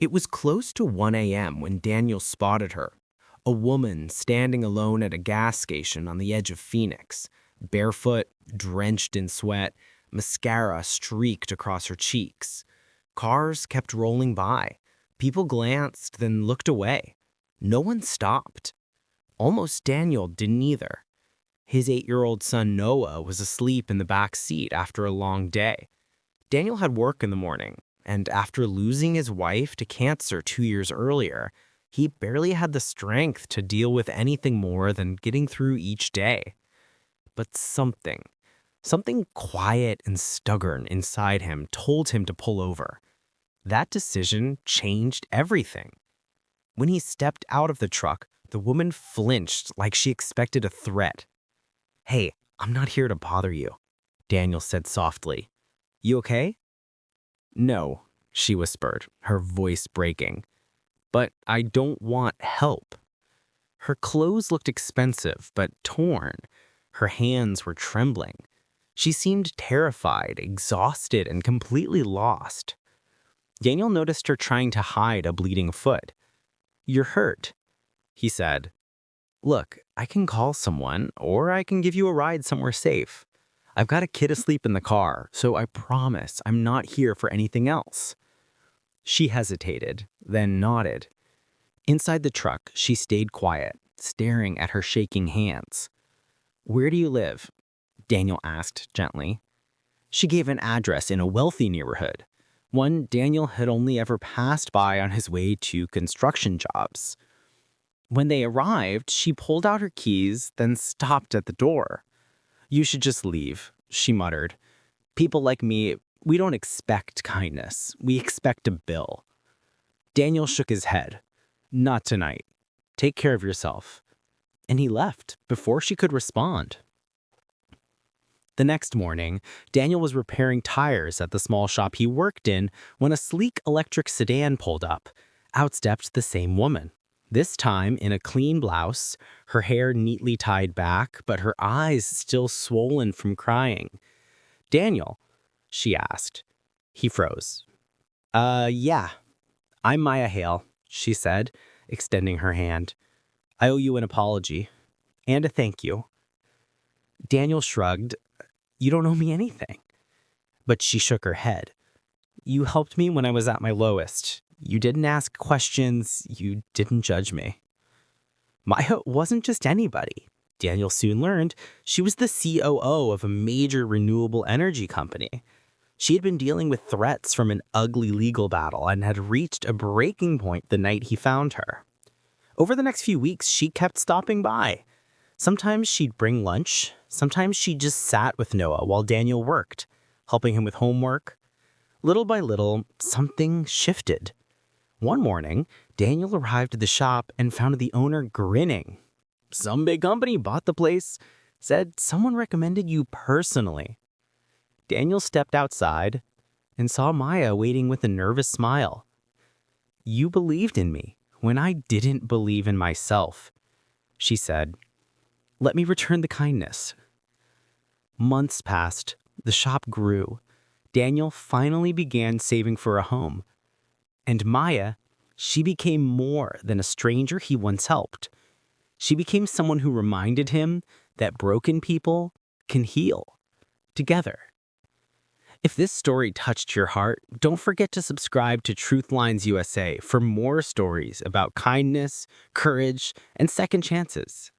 It was close to 1 a.m. when Daniel spotted her, a woman standing alone at a gas station on the edge of Phoenix, barefoot, drenched in sweat, mascara streaked across her cheeks. Cars kept rolling by. People glanced, then looked away. No one stopped. Almost Daniel didn't either. His 8-year-old son Noah was asleep in the back seat after a long day. Daniel had work in the morning, and after losing his wife to cancer 2 years earlier, he barely had the strength to deal with anything more than getting through each day. But something quiet and stubborn inside him told him to pull over. That decision changed everything. When he stepped out of the truck, the woman flinched like she expected a threat. "Hey, I'm not here to bother you," Daniel said softly. "You okay?" "No," she whispered, her voice breaking. "But I don't want help." Her clothes looked expensive, but torn. Her hands were trembling. She seemed terrified, exhausted, and completely lost. Daniel noticed her trying to hide a bleeding foot. "You're hurt," he said. "Look, I can call someone, or I can give you a ride somewhere safe. I've got a kid asleep in the car, so I promise I'm not here for anything else." She hesitated, then nodded. Inside the truck, she stayed quiet, staring at her shaking hands. "Where do you live?" Daniel asked gently. She gave an address in a wealthy neighborhood, one Daniel had only ever passed by on his way to construction jobs. When they arrived, she pulled out her keys, then stopped at the door. "You should just leave," she muttered. "People like me, we don't expect kindness. We expect a bill." Daniel shook his head. "Not tonight. Take care of yourself." And he left before she could respond. The next morning, Daniel was repairing tires at the small shop he worked in when a sleek electric sedan pulled up. Out stepped the same woman. This time in a clean blouse, her hair neatly tied back, but her eyes still swollen from crying. "Daniel?" she asked. He froze. Yeah. I'm Maya Hale," she said, extending her hand. "I owe you an apology. And a thank you." Daniel shrugged. "You don't owe me anything." But she shook her head. "You helped me when I was at my lowest. You didn't ask questions. You didn't judge me." Maya wasn't just anybody. Daniel soon learned she was the COO of a major renewable energy company. She had been dealing with threats from an ugly legal battle and had reached a breaking point the night he found her. Over the next few weeks, she kept stopping by. Sometimes she'd bring lunch. Sometimes she just sat with Noah while Daniel worked, helping him with homework. Little by little, something shifted. One morning, Daniel arrived at the shop and found the owner grinning. "Some big company bought the place. Said someone recommended you personally." Daniel stepped outside and saw Maya waiting with a nervous smile. "You believed in me when I didn't believe in myself," she said. "Let me return the kindness." Months passed. The shop grew. Daniel finally began saving for a home. And Maya, she became more than a stranger he once helped. She became someone who reminded him that broken people can heal together. If this story touched your heart, don't forget to subscribe to Truth Lines USA for more stories about kindness, courage, and second chances.